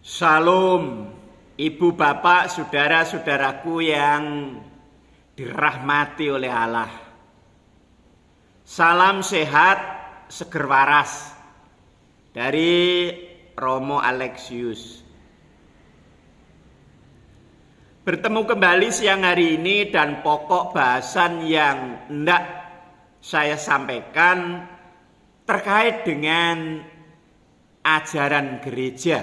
Salam, ibu bapak, saudara-saudaraku yang dirahmati oleh Allah. Salam sehat, seger waras dari Romo Alexius. Bertemu kembali siang hari ini dan pokok bahasan yang hendak saya sampaikan terkait dengan ajaran gereja,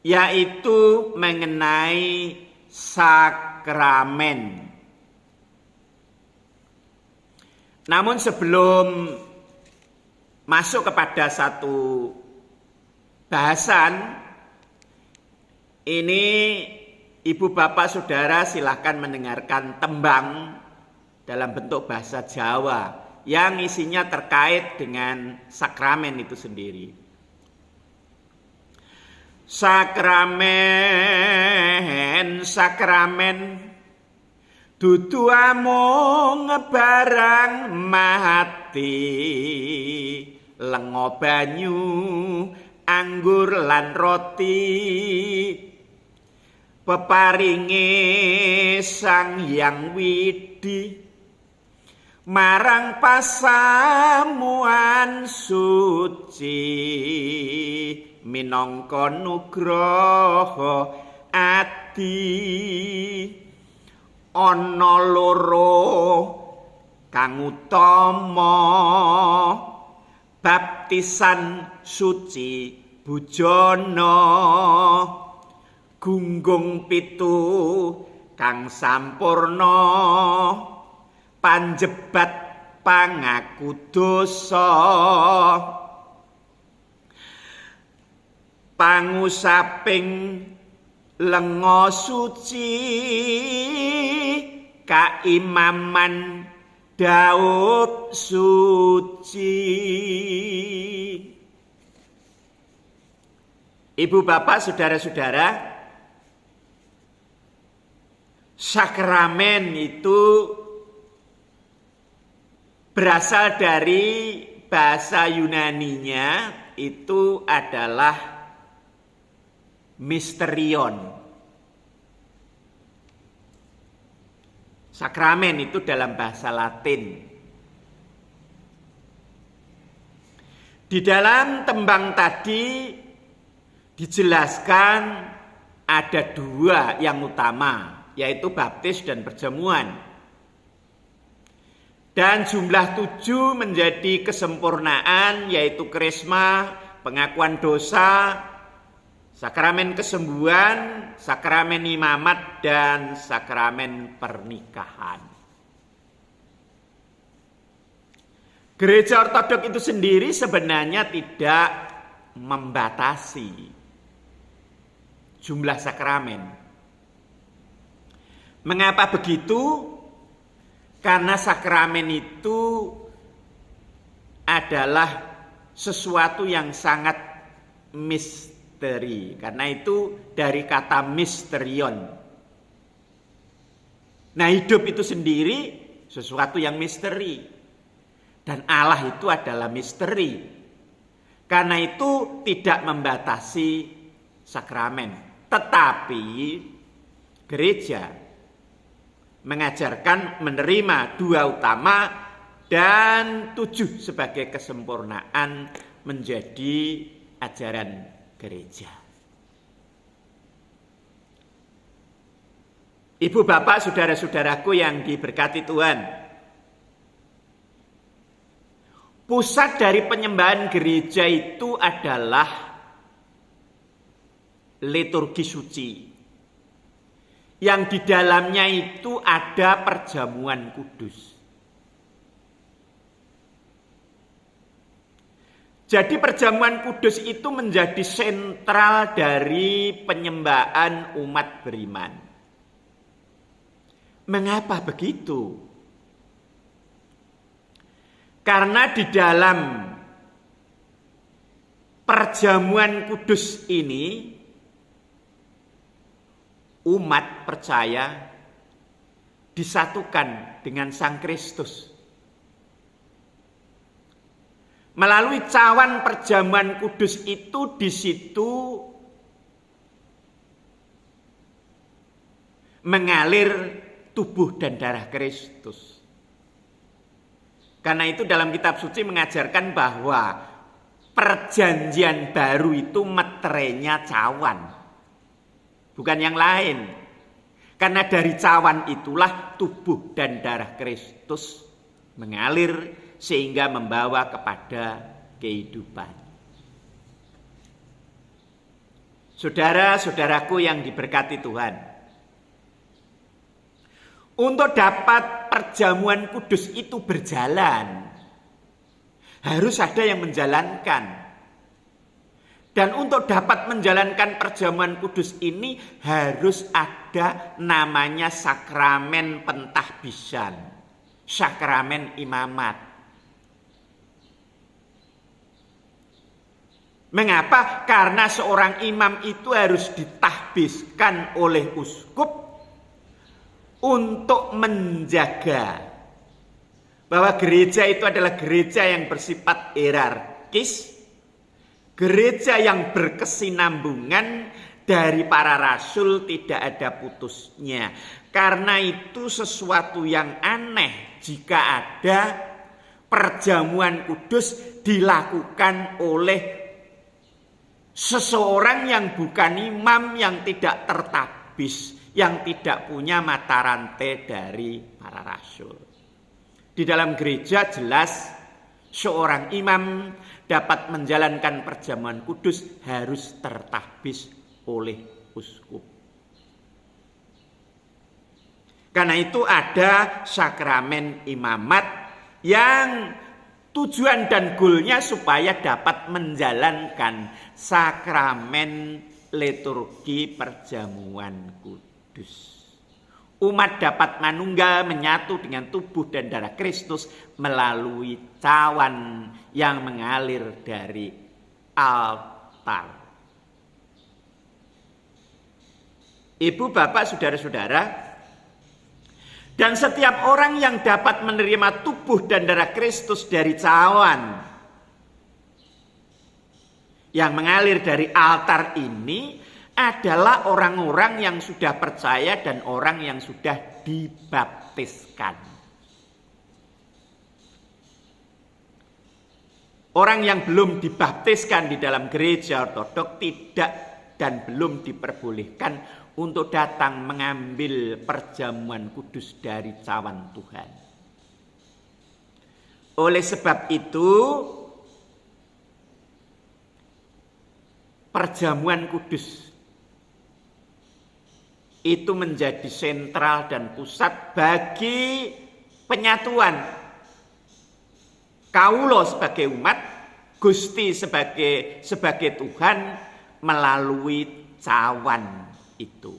yaitu mengenai sakramen. Namun sebelum masuk kepada satu bahasan ini, ibu bapak saudara silahkan mendengarkan tembang dalam bentuk bahasa Jawa yang isinya terkait dengan sakramen itu sendiri. Sakramen, sakramen dudu amung barang mati, lenga banyu, anggur lan roti, peparinge Sang Hyang Widi marang pasamuan suci, minangka nugraha ati. Ana loro kang utama, baptisan suci bujana, gunggung pitu kang sampurna, panjebat pangaku dosa, pangusaping lenga suci, kaimaman Daud suci. Ibu bapak saudara-saudara, sakramen itu berasal dari bahasa Yunaninya, itu adalah misterion. Sakramen itu dalam bahasa Latin. Di dalam tembang tadi dijelaskan ada dua yang utama, yaitu baptis dan perjamuan. Dan jumlah 7 menjadi kesempurnaan, yaitu krisma, pengakuan dosa, sakramen kesembuhan, sakramen imamat, dan sakramen pernikahan. Gereja Ortodok itu sendiri sebenarnya tidak membatasi jumlah sakramen. Mengapa begitu? Karena sakramen itu adalah sesuatu yang sangat misteri. Karena itu dari kata misterion. Nah, hidup itu sendiri sesuatu yang misteri. Dan Allah itu adalah misteri. Karena itu tidak membatasi sakramen. Tetapi gereja mengajarkan menerima 2 utama dan 7 sebagai kesempurnaan menjadi ajaran gereja. Ibu bapak saudara-saudaraku yang diberkati Tuhan, pusat dari penyembahan gereja itu adalah liturgi suci, yang di dalamnya itu ada perjamuan kudus. Jadi perjamuan kudus itu menjadi sentral dari penyembahan umat beriman. Mengapa begitu? Karena di dalam perjamuan kudus ini umat percaya disatukan dengan Sang Kristus. Melalui cawan perjamuan kudus itu, di situ mengalir tubuh dan darah Kristus. Karena itu dalam kitab suci mengajarkan bahwa perjanjian baru itu meterainya cawan, bukan yang lain. Karena dari cawan itulah tubuh dan darah Kristus mengalir sehingga membawa kepada kehidupan. Saudara-saudaraku yang diberkati Tuhan, untuk dapat perjamuan kudus itu berjalan, harus ada yang menjalankan. Dan untuk dapat menjalankan perjamuan kudus ini harus ada namanya sakramen pentahbisan, sakramen imamat. Mengapa? Karena seorang imam itu harus ditahbiskan oleh uskup untuk menjaga bahwa gereja itu adalah gereja yang bersifat hierarkis, gereja yang berkesinambungan, dari para rasul tidak ada putusnya. Karena itu sesuatu yang aneh jika ada perjamuan kudus dilakukan oleh seseorang yang bukan imam, yang tidak tertabis, yang tidak punya mata rantai dari para rasul. Di dalam gereja jelas seorang imam dapat menjalankan perjamuan kudus harus tertabis oleh uskup. Karena itu ada sakramen imamat yang tujuan dan goalnya supaya dapat menjalankan sakramen liturgi perjamuan kudus. Umat dapat manunggal menyatu dengan tubuh dan darah Kristus melalui cawan yang mengalir dari altar. Ibu, bapak, saudara-saudara, dan setiap orang yang dapat menerima tubuh dan darah Kristus dari cawan yang mengalir dari altar ini adalah orang-orang yang sudah percaya dan orang yang sudah dibaptiskan. Orang yang belum dibaptiskan di dalam gereja ortodoks tidak dan belum diperbolehkan untuk datang mengambil perjamuan kudus dari cawan Tuhan. Oleh sebab itu, perjamuan kudus itu menjadi sentral dan pusat bagi penyatuan kaulo sebagai umat, Gusti sebagai Tuhan melalui cawan itu.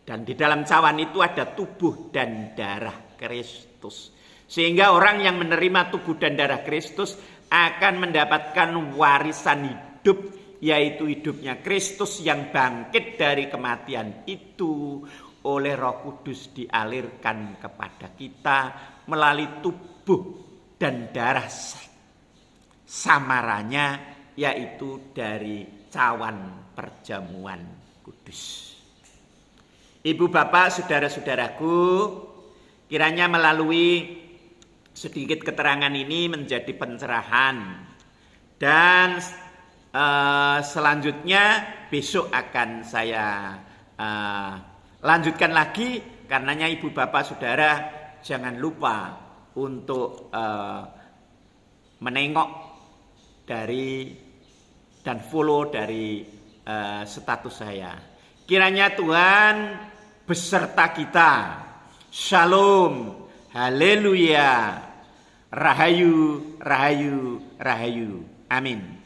Dan di dalam cawan itu ada tubuh dan darah Kristus. Sehingga orang yang menerima tubuh dan darah Kristus akan mendapatkan warisan hidup, yaitu hidupnya Kristus yang bangkit dari kematian itu oleh Roh Kudus dialirkan kepada kita melalui tubuh dan darah samaranya, yaitu dari cawan perjamuan kudus. Ibu, bapak, saudara-saudaraku, kiranya melalui sedikit keterangan ini menjadi pencerahan. Dan selanjutnya besok akan saya lanjutkan lagi. Karenanya ibu, bapak, saudara jangan lupa untuk menengok dari dan follow dari status saya. Kiranya Tuhan beserta kita. Shalom, haleluya, rahayu, rahayu, rahayu. Amin.